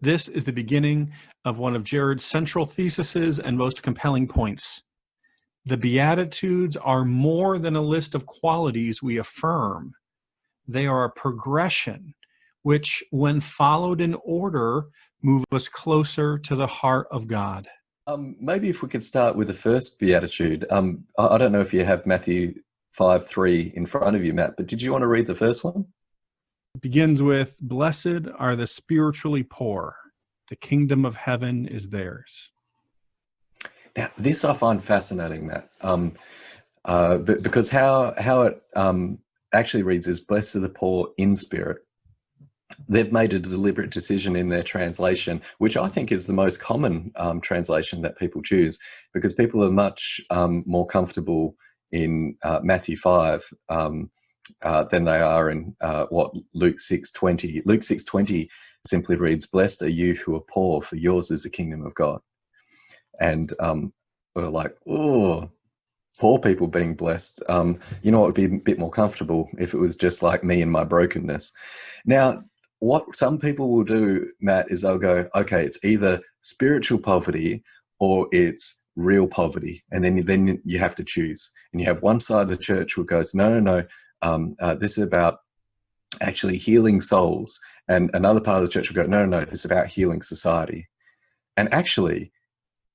This is the beginning of one of Jarrod's central theses and most compelling points. The Beatitudes are more than a list of qualities we affirm. They are a progression which, when followed in order, move us closer to the heart of God. Maybe if we could start with the first Beatitude. I don't know if you have Matthew 5:3 in front of you, Matt, but did you want to read the first one? It begins with, "Blessed are the spiritually poor. The kingdom of heaven is theirs." Now, this I find fascinating, Matt, because how it actually reads is, "Blessed are the poor in spirit." They've made a deliberate decision in their translation, which I think is the most common translation that people choose, because people are much more comfortable in Matthew 5 than they are in Luke 6:20. Luke 6:20 simply reads, "Blessed are you who are poor, for yours is the kingdom of God." And we're like, oh, poor people being blessed. You know what would be a bit more comfortable if it was just like me and my brokenness. Now, what some people will do, Matt, is they'll go, okay, it's either spiritual poverty or it's real poverty. And then you have to choose. And you have one side of the church who goes, no, this is about actually healing souls. And another part of the church will go, no, this is about healing society. And actually,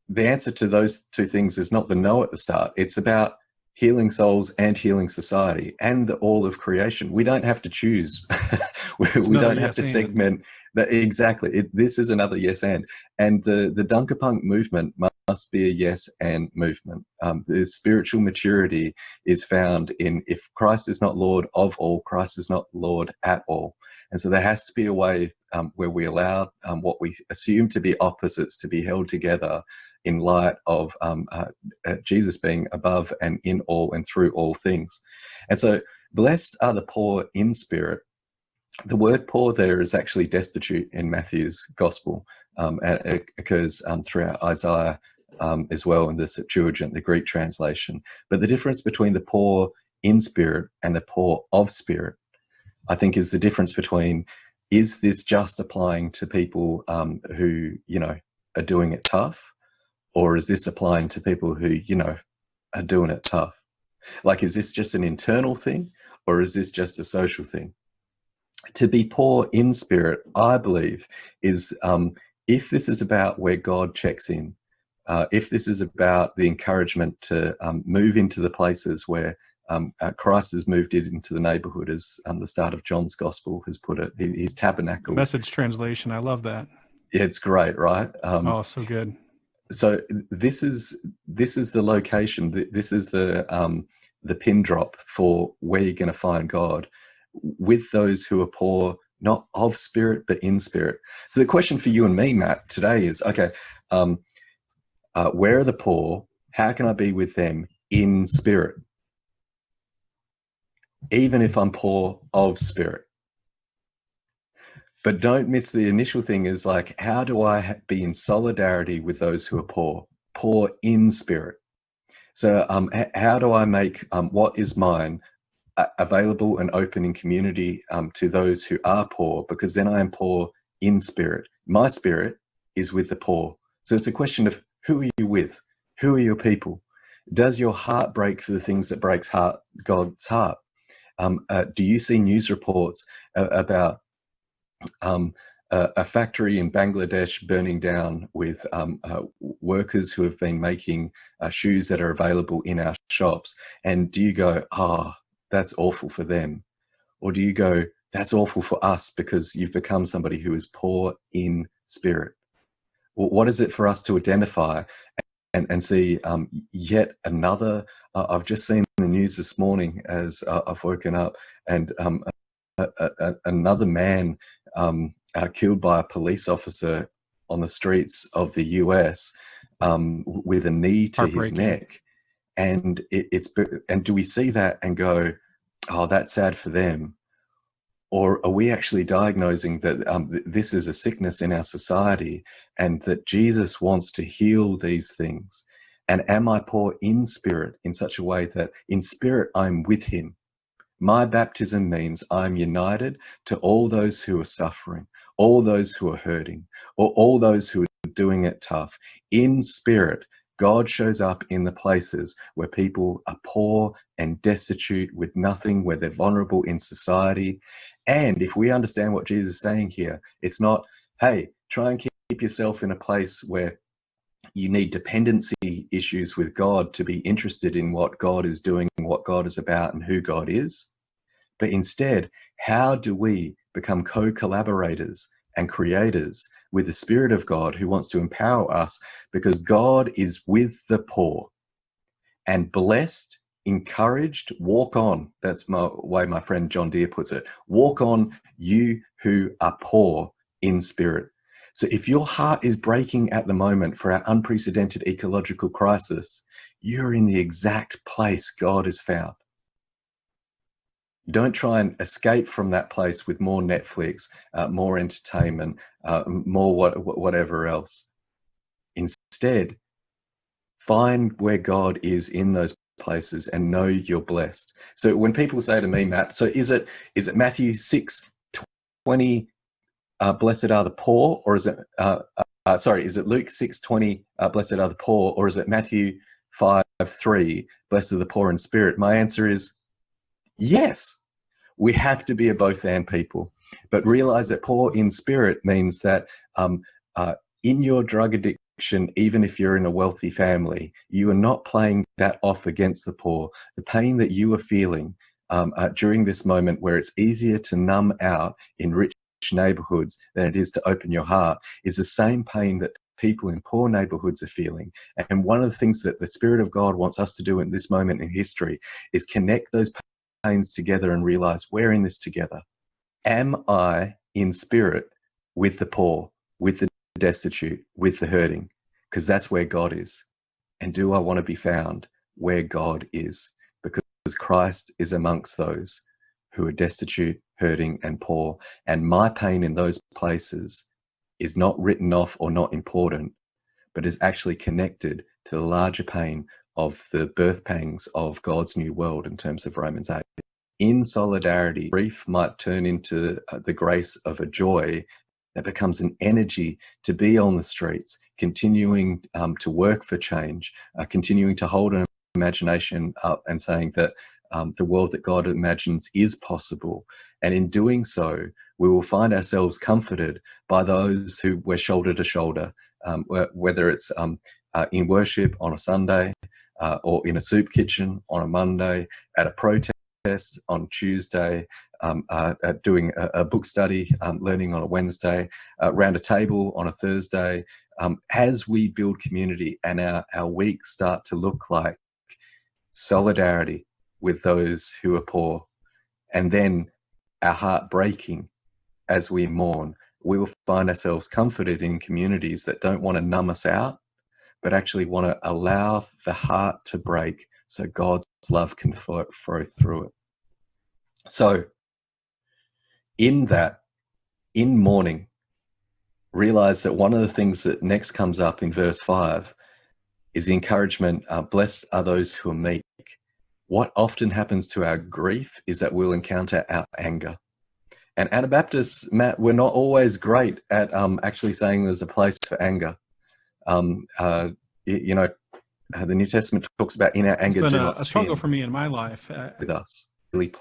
the answer to those two things is not the no at the start. It's about healing souls and healing society and all of creation. We don't have to choose. we don't have to segment that. Exactly. This is another yes and. And the DunkerPunk movement must be a yes and movement. The spiritual maturity is found in, if Christ is not Lord of all, Christ is not Lord at all. And so there has to be a way where we allow what we assume to be opposites to be held together in light of Jesus being above and in all and through all things. And so blessed are the poor in spirit. The word poor there is actually destitute in Matthew's gospel, and it occurs throughout Isaiah as well in the Septuagint, the Greek translation. But the difference between the poor in spirit and the poor of spirit, I think, is the difference between, is this just applying to people who, are doing it tough? Or is this applying to people who, are doing it tough? Like, is this just an internal thing, or is this just a social thing? To be poor in spirit, I believe, is if this is about where God checks in, if this is about the encouragement to move into the places where Christ has moved it into the neighborhood, as the start of John's gospel has put it, his tabernacle. Message translation, I love that. Yeah, it's great, right? Oh, so good. So this is the location. This is the pin drop for where you're going to find God, with those who are poor, not of spirit, but in spirit. So the question for you and me, Matt, today is, okay, where are the poor? How can I be with them in spirit? Even if I'm poor of spirit. But don't miss the initial thing is like, how do I be in solidarity with those who are poor in spirit? So how do I make what is mine available and open in community to those who are poor? Because then I am poor in spirit. My spirit is with the poor. So it's a question of, who are you with? Who are your people? Does your heart break for the things that breaks God's heart? Do you see news reports about a factory in Bangladesh burning down with workers who have been making shoes that are available in our shops? And do you go, that's awful for them? Or do you go, that's awful for us because you've become somebody who is poor in spirit? Well, what is it for us to identify and see yet another? I've just seen the news this morning as I've woken up, and another man killed by a police officer on the streets of the US with a knee to his neck. And and do we see that and go, oh, that's sad for them? Or are we actually diagnosing that this is a sickness in our society and that Jesus wants to heal these things? And am I poor in spirit in such a way that in spirit I'm with him? My baptism means I'm united to all those who are suffering, all those who are hurting, or all those who are doing it tough. In spirit, God shows up in the places where people are poor and destitute with nothing, where they're vulnerable in society. And if we understand what Jesus is saying here, it's not, hey, try and keep yourself in a place where you need dependency issues with God to be interested in what God is doing, what God is about, and who God is. But instead, how do we become co-collaborators and creators with the Spirit of God who wants to empower us, because God is with the poor, and blessed, encouraged, walk on. That's my way my friend John Deere puts it. Walk on, you who are poor in spirit. So if your heart is breaking at the moment for our unprecedented ecological crisis, you're in the exact place God has found. Don't try and escape from that place with more Netflix, more entertainment, more whatever else. Instead, find where God is in those places and know you're blessed. So when people say to me, Matt, so is it Matthew 6:20, blessed are the poor, or is it is it Luke 6:20, blessed are the poor, or is it Matthew 5:3, blessed are the poor in spirit? My answer is yes. We have to be a both and people, but realize that poor in spirit means that in your drug addiction, even if you're in a wealthy family, you are not playing that off against the poor. The pain that you are feeling during this moment, where it's easier to numb out in rich neighborhoods than it is to open your heart, is the same pain that people in poor neighborhoods are feeling. And one of the things that the Spirit of God wants us to do in this moment in history is connect those pains together and realize we're in this together. Am I in spirit with the poor, with the destitute, with the hurting? Because that's where God is. And do I want to be found where God is? Because Christ is amongst those who are destitute, hurting, and poor. And my pain in those places is not written off or not important, but is actually connected to the larger pain of the birth pangs of God's new world in terms of Romans 8. In solidarity, grief might turn into the grace of a joy that becomes an energy to be on the streets, continuing to work for change, continuing to hold an imagination up and saying that the world that God imagines is possible. And in doing so, we will find ourselves comforted by those who we're shoulder to shoulder, whether it's in worship on a Sunday, or in a soup kitchen on a Monday, at a protest on Tuesday, doing a book study, learning on a Wednesday, around a table on a Thursday. As we build community and our weeks start to look like solidarity with those who are poor, and then our heart breaking as we mourn, we will find ourselves comforted in communities that don't want to numb us out, but actually want to allow the heart to break so God's love can flow through it. So in that, in mourning, realize that one of the things that next comes up in verse 5 is the encouragement, blessed are those who are meek. What often happens to our grief is that we'll encounter our anger. And Anabaptists, Matt, we're not always great at actually saying there's a place for anger. The New Testament talks about in our anger, it's been do not a struggle sin for me in my life. with us. Really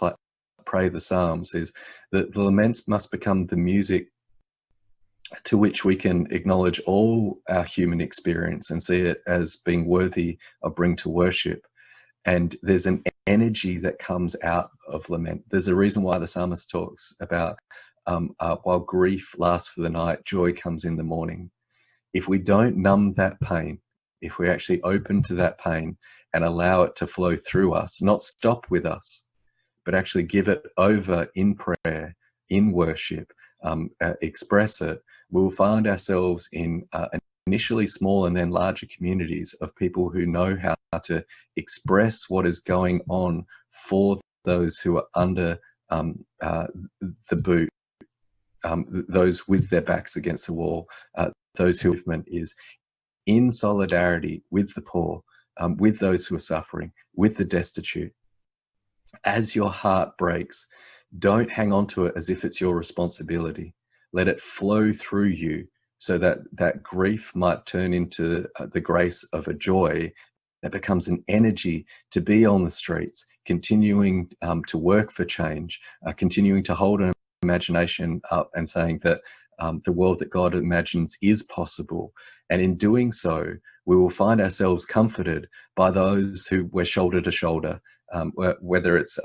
pray the Psalms is that the laments must become the music to which we can acknowledge all our human experience and see it as being worthy of bring to worship. And there's an energy that comes out of lament. There's a reason why the psalmist talks about while grief lasts for the night, joy comes in the morning. If we don't numb that pain, if we actually open to that pain and allow it to flow through us, not stop with us, but actually give it over in prayer, in worship, express it, we'll find ourselves in initially small and then larger communities of people who know how to express what is going on for those who are under the boot, those with their backs against the wall, those who movement is in solidarity with the poor, with those who are suffering, with the destitute. As your heart breaks, don't hang on to it as if it's your responsibility. let it flow through you, so that that grief might turn into the grace of a joy that becomes an energy to be on the streets, continuing to work for change, continuing to hold an imagination up and saying that the world that God imagines is possible. And in doing so, we will find ourselves comforted by those who we're shoulder to shoulder, whether it's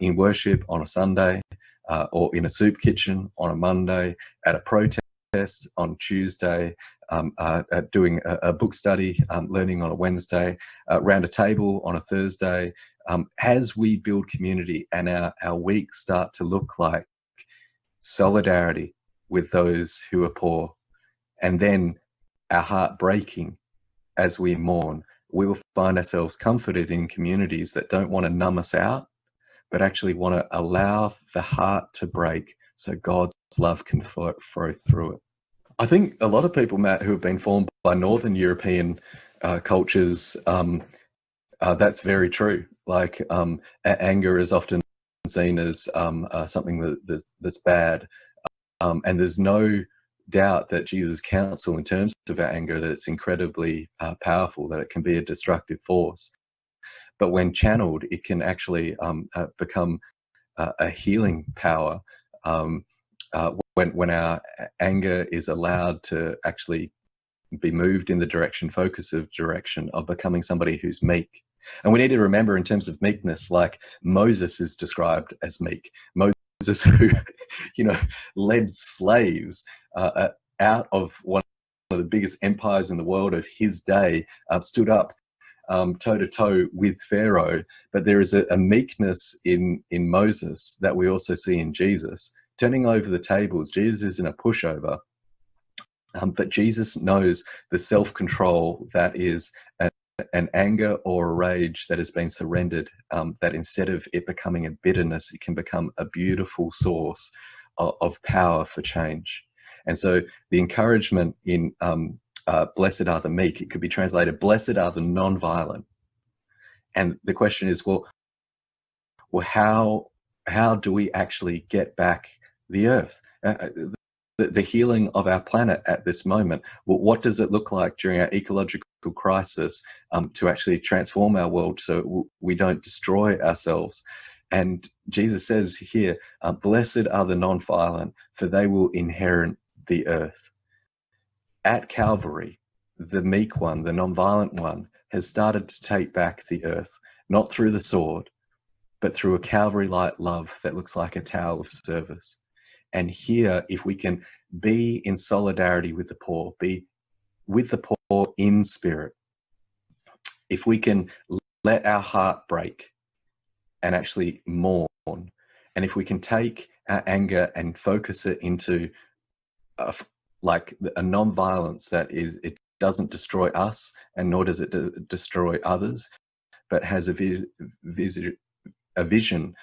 in worship on a Sunday, or in a soup kitchen on a Monday, at a protest on Tuesday, doing a book study, learning on a Wednesday, around a table on a Thursday. As we build community and our weeks start to look like solidarity with those who are poor, and then our heart breaking as we mourn, we will find ourselves comforted in communities that don't want to numb us out, but actually want to allow the heart to break so God's love can flow through it. I think a lot of people, Matt, who have been formed by Northern European cultures, that's very true. Like anger is often seen as something that's bad, and there's no doubt that Jesus' counsel in terms of our anger, that it's incredibly powerful, that it can be a destructive force. But when channeled, it can actually become a healing power. When our anger is allowed to actually be moved in the direction of becoming somebody who's meek. And we need to remember, in terms of meekness, like Moses is described as meek. Moses, who, led slaves out of one of the biggest empires in the world of his day, stood up toe to toe with Pharaoh. But there is a meekness in Moses that we also see in Jesus. Turning over the tables, Jesus isn't a pushover, but Jesus knows the self-control that is an anger or a rage that has been surrendered, that instead of it becoming a bitterness, it can become a beautiful source of power for change. And so the encouragement in blessed are the meek, it could be translated, blessed are the non-violent. And the question is, well, how do we actually get back the earth, the healing of our planet at this moment? Well, what does it look like during our ecological crisis to actually transform our world so we don't destroy ourselves? And Jesus says here, blessed are the non-violent, for they will inherit the earth. At Calvary, the meek one, the non-violent one, has started to take back the earth, not through the sword, but through a Calvary-like love that looks like a towel of service. And here, if we can be in solidarity with the poor, be with the poor in spirit, if we can let our heart break and actually mourn, and if we can take our anger and focus it into like a non-violence that is, it doesn't destroy us, and nor does it destroy others, but has a vision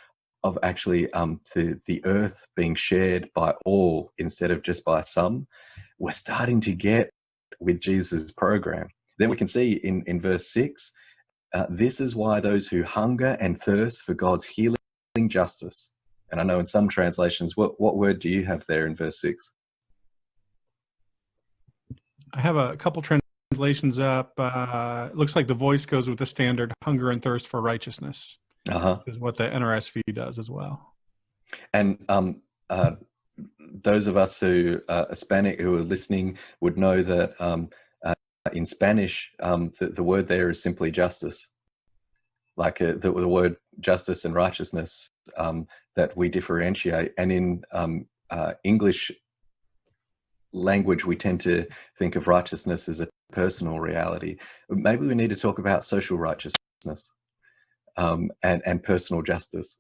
of actually the earth being shared by all instead of just by some, we're starting to get with Jesus' program. Then we can see in verse 6, this is why those who hunger and thirst for God's healing justice. And I know in some translations, what word do you have there in verse 6? I have a couple translations up. It looks like the Voice goes with the standard hunger and thirst for righteousness. Is what the NRSV does as well. And those of us who are Hispanic who are listening would know that in Spanish, the word there is simply justice. Like the word justice and righteousness that we differentiate. And in English language, we tend to think of righteousness as a personal reality. Maybe we need to talk about social righteousness. And personal justice,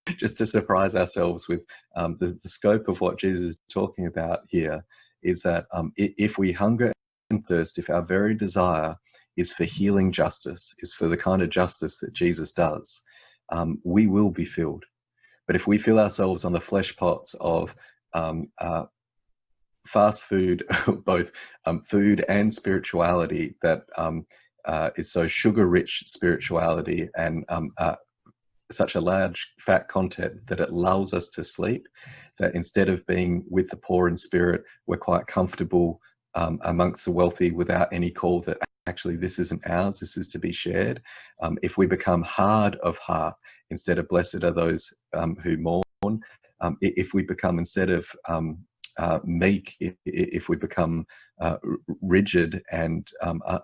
just to surprise ourselves with the scope of what Jesus is talking about here, is that if we hunger and thirst, if our very desire is for healing justice, is for the kind of justice that Jesus does, we will be filled. But if we fill ourselves on the flesh pots of fast food, both food and spirituality, that is so sugar-rich spirituality and such a large fat content that it lulls us to sleep, that instead of being with the poor in spirit, we're quite comfortable amongst the wealthy without any call that actually this isn't ours, this is to be shared. If we become hard of heart instead of blessed are those who mourn, if we become, instead of meek, if we become rigid and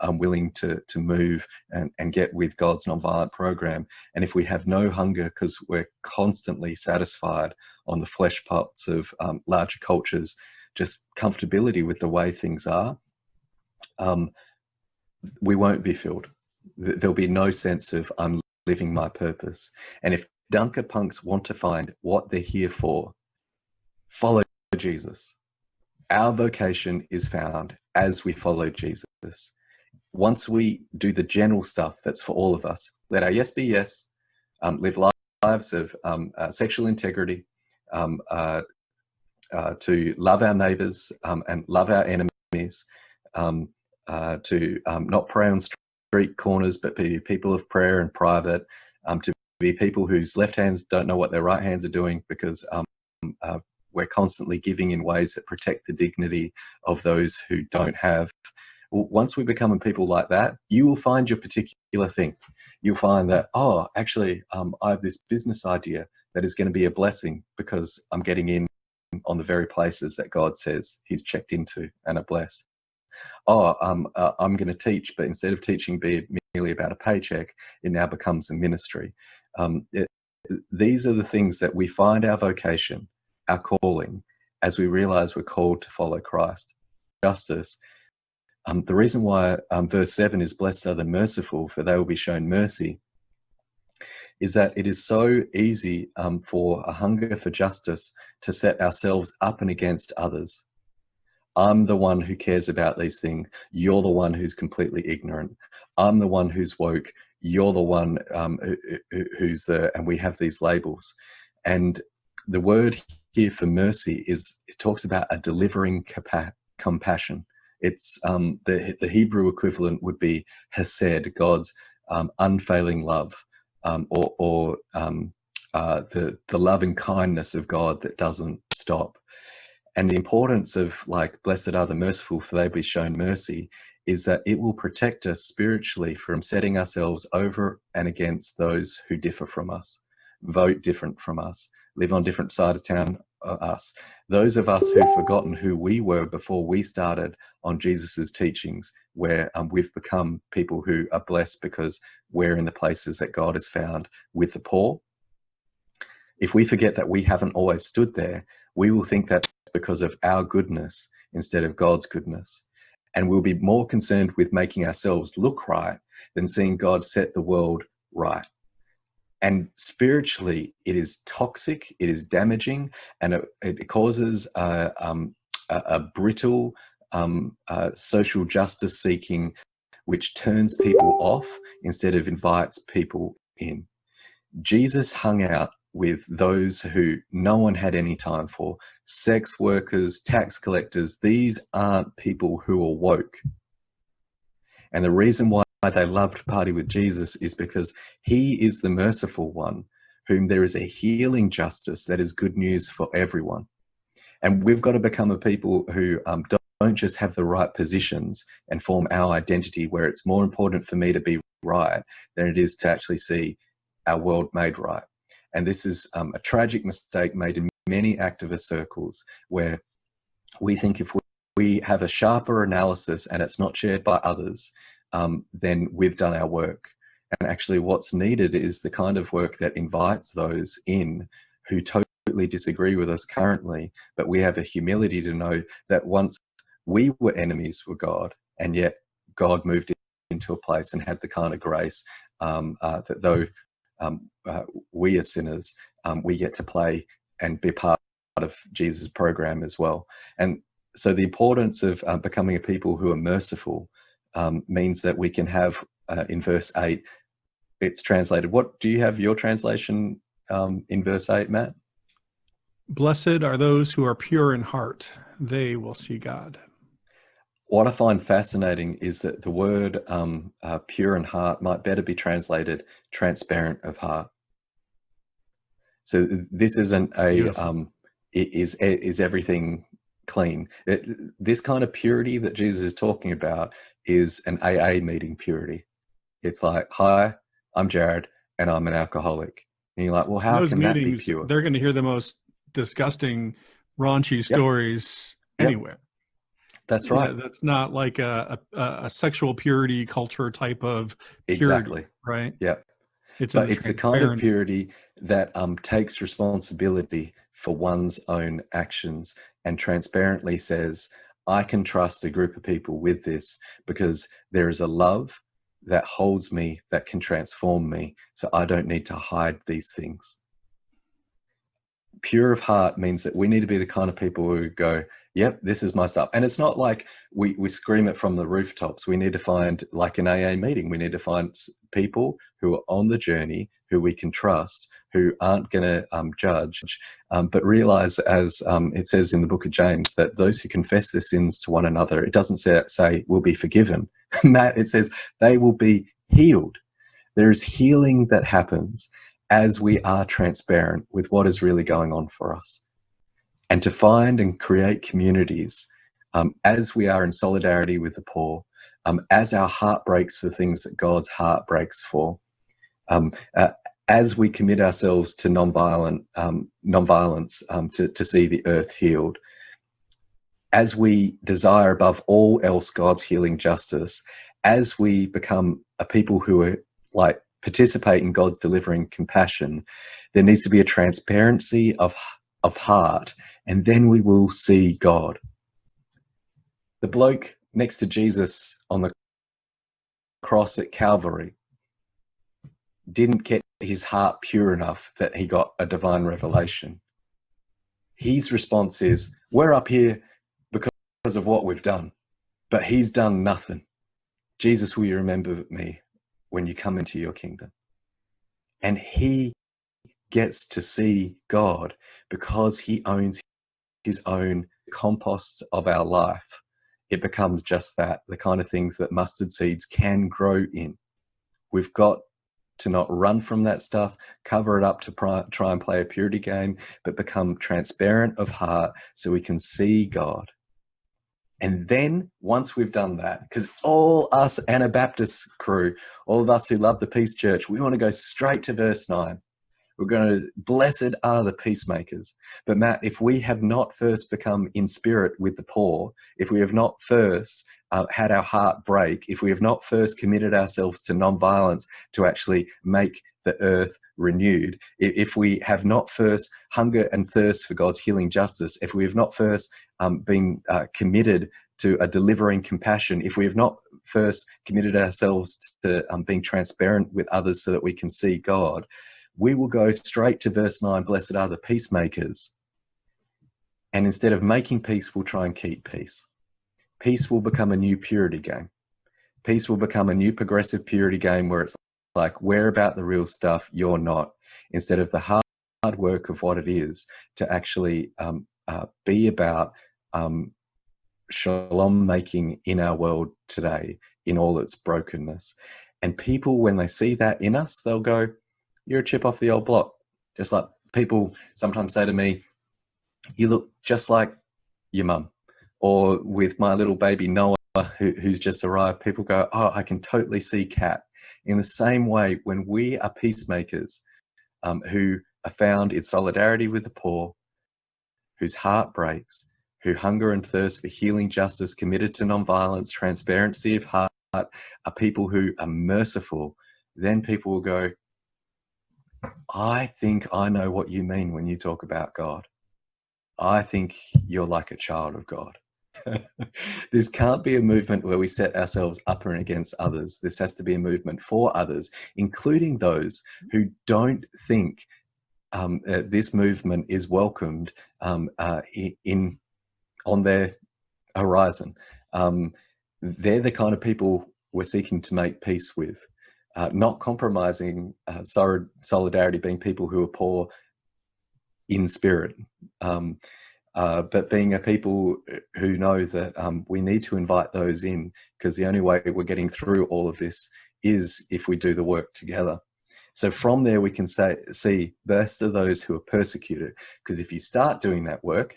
unwilling to move and get with God's nonviolent program, and if we have no hunger because we're constantly satisfied on the flesh pots of larger cultures, just comfortability with the way things are, we won't be filled. There'll be no sense of I'm living my purpose. And if DunkerPunks want to find what they're here for, follow Jesus. Our vocation is found as we follow Jesus. Once we do the general stuff that's for all of us, let our yes be yes, live lives of sexual integrity, to love our neighbors and love our enemies, to not pray on street corners, but be people of prayer in private, to be people whose left hands don't know what their right hands are doing, because we're constantly giving in ways that protect the dignity of those who don't have. Once we become people like that, you will find your particular thing. You'll find that, oh, actually, I have this business idea that is going to be a blessing because I'm getting in on the very places that God says he's checked into and are blessed. Oh, I'm going to teach, but instead of teaching be merely about a paycheck, it now becomes a ministry. These are the things that we find our vocation, our calling, as we realize we're called to follow Christ. Justice. The reason why verse 7 is blessed are the merciful, for they will be shown mercy, is that it is so easy for a hunger for justice to set ourselves up and against others. I'm the one who cares about these things. You're the one who's completely ignorant. I'm the one who's woke. You're the one who's the, and we have these labels. And the word here for mercy is, it talks about a delivering compassion. It's the Hebrew equivalent would be hesed, God's unfailing love, or the loving kindness of God that doesn't stop. And the importance of, like, blessed are the merciful, for they will be shown mercy, is that it will protect us spiritually from setting ourselves over and against those who differ from us, vote different from us, live on different sides of town us. Those of us who've forgotten who we were before we started on Jesus's teachings, where we've become people who are blessed because we're in the places that God has found with the poor. If we forget that we haven't always stood there, we will think that's because of our goodness instead of God's goodness. And we'll be more concerned with making ourselves look right than seeing God set the world right. And spiritually, it is toxic, it is damaging, and it causes a brittle social justice seeking, which turns people off instead of invites people in. Jesus hung out with those who no one had any time for. Sex workers, tax collectors, these aren't people who are woke. And the reason why they loved to party with Jesus is because he is the merciful one, whom there is a healing justice that is good news for everyone. And we've got to become a people who don't just have the right positions and form our identity, where it's more important for me to be right than it is to actually see our world made right. And this is a tragic mistake made in many activist circles, where we think if we have a sharper analysis and it's not shared by others, then we've done our work. And actually what's needed is the kind of work that invites those in who totally disagree with us currently, but we have a humility to know that once we were enemies with God, and yet God moved into a place and had the kind of grace that though we are sinners, we get to play and be part of Jesus' program as well. And so the importance of becoming a people who are merciful means that we can have, in verse 8, it's translated. What do you have your translation in verse 8, Matt? Blessed are those who are pure in heart. They will see God. What I find fascinating is that the word pure in heart might better be translated transparent of heart. So this isn't a Beautiful. is everything clean. This kind of purity that Jesus is talking about is an AA meeting purity. It's like, hi, I'm Jarrod, and I'm an alcoholic. And you're like, well, In how those can that be meetings, pure? they're going to hear the most disgusting, raunchy Yep, stories yep, anywhere. that's right. That's not like a sexual purity culture type of purity, Exactly. right? Yep. It's in But the it's the kind of transparency. purity that takes responsibility for one's own actions and transparently says, I can trust a group of people with this because there is a love that holds me, that can transform me. So I don't need to hide these things. Pure of heart means that we need to be the kind of people who go, yep, this is my stuff. And it's not like we scream it from the rooftops. We need to find, like an AA meeting, we need to find people who are on the journey, who we can trust, who aren't going to judge, but realize, as it says in the book of James, that those who confess their sins to one another, it doesn't say will be forgiven. Matt, it says they will be healed. There is healing that happens as we are transparent with what is really going on for us. And to find and create communities as we are in solidarity with the poor, as our heart breaks for things that God's heart breaks for, um, uh, as we commit ourselves to nonviolence to see the earth healed, as we desire above all else God's healing justice, as we become a people who are like participate in God's delivering compassion, there needs to be a transparency of heart, and then we will see God. The bloke next to Jesus on the cross at Calvary didn't get his heart pure enough that he got a divine revelation. His response is, we're up here because of what we've done, but he's done nothing. Jesus, will you remember me when you come into your kingdom? And he gets to see God because he owns his own compost of our life. It becomes just that, the kind of things that mustard seeds can grow in. We've got to not run from that stuff, cover it up to try and play a purity game, but become transparent of heart so we can see God. And then once we've done that, because all us Anabaptist crew, all of us who love the Peace Church, we want to go straight to verse 9. We're going to, blessed are the peacemakers. But Matt, if we have not first become in spirit with the poor, if we have not first had our heart break, if we have not first committed ourselves to nonviolence to actually make the earth renewed, if we have not first hunger and thirst for God's healing justice, if we have not first been committed to a delivering compassion, if we have not first committed ourselves to being transparent with others so that we can see God, we will go straight to verse 9, blessed are the peacemakers. And instead of making peace, we'll try and keep peace. Peace will become a new purity game. Peace will become a new progressive purity game where it's like, we're about the real stuff, you're not. Instead of the hard work of what it is to actually be about shalom making in our world today, in all its brokenness. And people, when they see that in us, they'll go, you're a chip off the old block. Just like people sometimes say to me, you look just like your mum. Or with my little baby Noah, who's just arrived, people go, oh, I can totally see Kat. In the same way, when we are peacemakers who are found in solidarity with the poor, whose heart breaks, who hunger and thirst for healing justice, committed to nonviolence, transparency of heart, are people who are merciful, then people will go, I think I know what you mean when you talk about God. I think you're like a child of God. This can't be a movement where we set ourselves up and against others. This has to be a movement for others, including those who don't think this movement is welcomed in on their horizon. They're the kind of people we're seeking to make peace with, not compromising solidarity, being people who are poor in spirit. But being a people who know that we need to invite those in, because the only way we're getting through all of this is if we do the work together. So from there, we can see, blessed are those who are persecuted. Because if you start doing that work,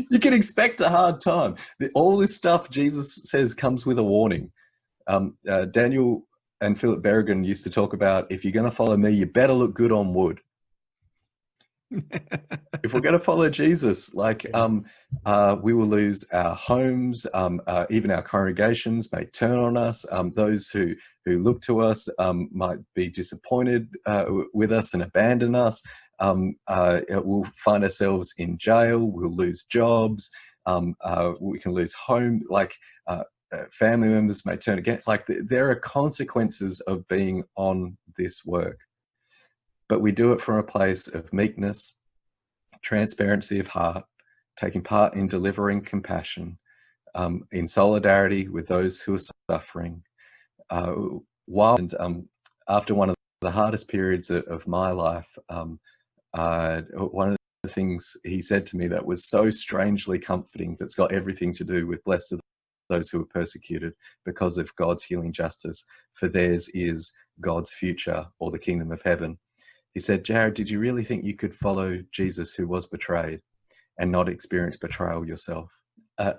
you can expect a hard time. All this stuff Jesus says comes with a warning. Daniel and Philip Berrigan used to talk about, if you're going to follow me, you better look good on wood. If we're going to follow Jesus, like we will lose our homes, even our congregations may turn on us. Those who look to us might be disappointed with us and abandon us. We'll find ourselves in jail. We'll lose jobs. We can lose home. Like family members may turn against. Like there are consequences of being on this work. But we do it from a place of meekness, transparency of heart, taking part in delivering compassion, in solidarity with those who are suffering. After one of the hardest periods of my life, one of the things he said to me that was so strangely comforting, that's got everything to do with blessed are those who are persecuted because of God's healing justice, for theirs is God's future, or the kingdom of heaven. He said, Jarrod, did you really think you could follow Jesus, who was betrayed, and not experience betrayal yourself?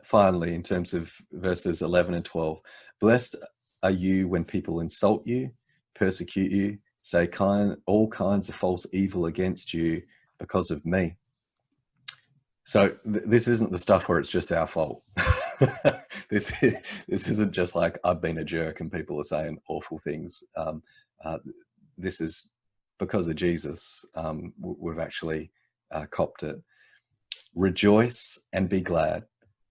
Finally, in terms of verses 11 and 12, blessed are you when people insult you, persecute you, say all kinds of false evil against you because of me. So this isn't the stuff where it's just our fault. This isn't just like I've been a jerk and people are saying awful things. This is because of Jesus. We've actually copped it. Rejoice and be glad,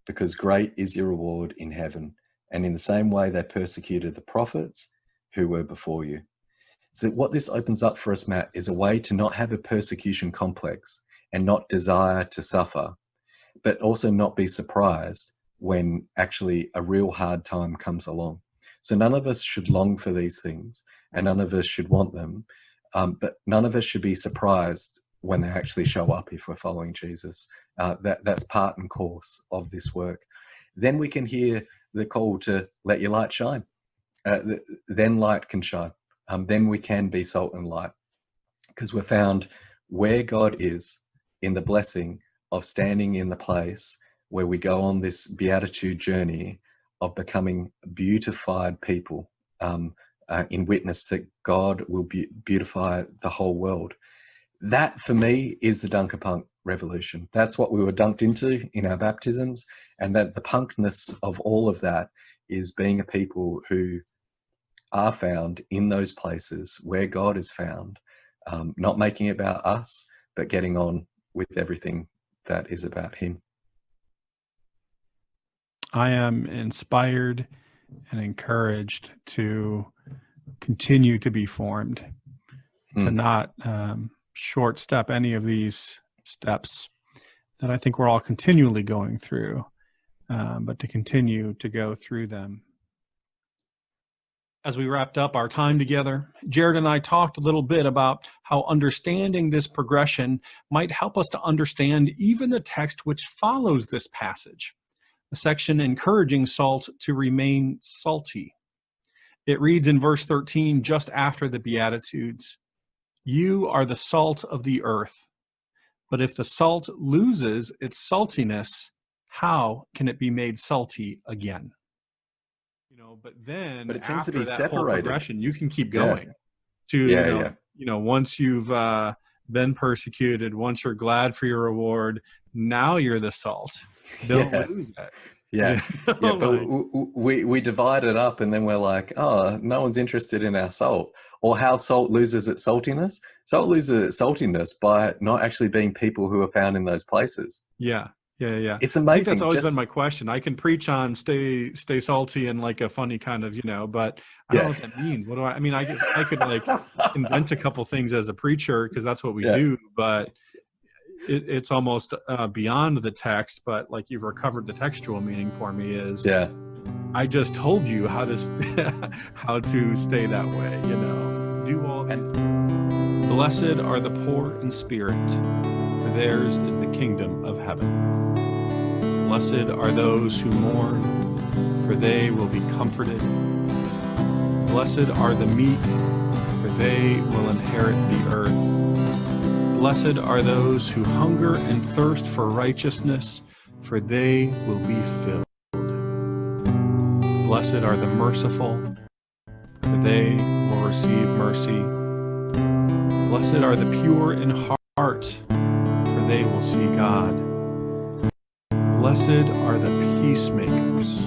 because great is your reward in heaven. And in the same way they persecuted the prophets who were before you. So what this opens up for us, Matt, is a way to not have a persecution complex and not desire to suffer, but also not be surprised when actually a real hard time comes along. So none of us should long for these things, and none of us should want them, but none of us should be surprised when they actually show up if we're following Jesus. That's part and course of this work. Then we can hear the call to let your light shine. Then light can shine. Then we can be salt and light, because we're found where God is, in the blessing of standing in the place where we go on this beatitude journey of becoming beautified people, in witness that God will beautify the whole world. That, for me, is the DunkerPunk revolution. That's what we were dunked into in our baptisms, and that the punkness of all of that is being a people who are found in those places where God is found, not making it about us, but getting on with everything that is about him. I am inspired and encouraged to continue to be formed, to not short step any of these steps that I think we're all continually going through, but to continue to go through them. As we wrapped up our time together, Jarrod and I talked a little bit about how understanding this progression might help us to understand even the text which follows this passage, a section encouraging salt to remain salty. It reads in verse 13, just after the Beatitudes, "You are the salt of the earth, but if the salt loses its saltiness, how can it be made salty again?" But then it tends to after be that separated. whole progression, you can keep going to, once you've been persecuted, once you're glad for your reward, now you're the salt. Don't lose it. But we divide it up, and then we're like, oh, no one's interested in our salt, or how salt loses its saltiness. Salt loses its saltiness by not actually being people who are found in those places. Yeah. It's amazing. I think that's always been my question. I can preach on stay salty in like a funny kind of, but I don't know what that means. What do I mean? I could like invent a couple things as a preacher, because that's what we do, but it's almost beyond the text. But like, you've recovered the textual meaning for me is, I just told you how to stay that way, do all these things. Blessed are the poor in spirit, for theirs is the kingdom of heaven. Blessed are those who mourn, for they will be comforted. Blessed are the meek, they will inherit the earth. Blessed are those who hunger and thirst for righteousness, for they will be filled. Blessed are the merciful, for they will receive mercy. Blessed are the pure in heart, for they will see God. Blessed are the peacemakers,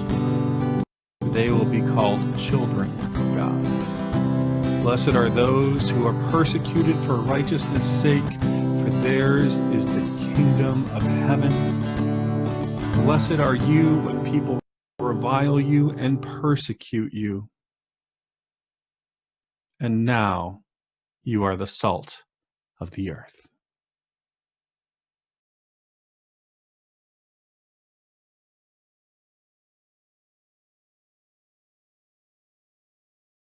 for they will be called children of God. Blessed are those who are persecuted for righteousness' sake, for theirs is the kingdom of heaven. Blessed are you when people revile you and persecute you. And now you are the salt of the earth.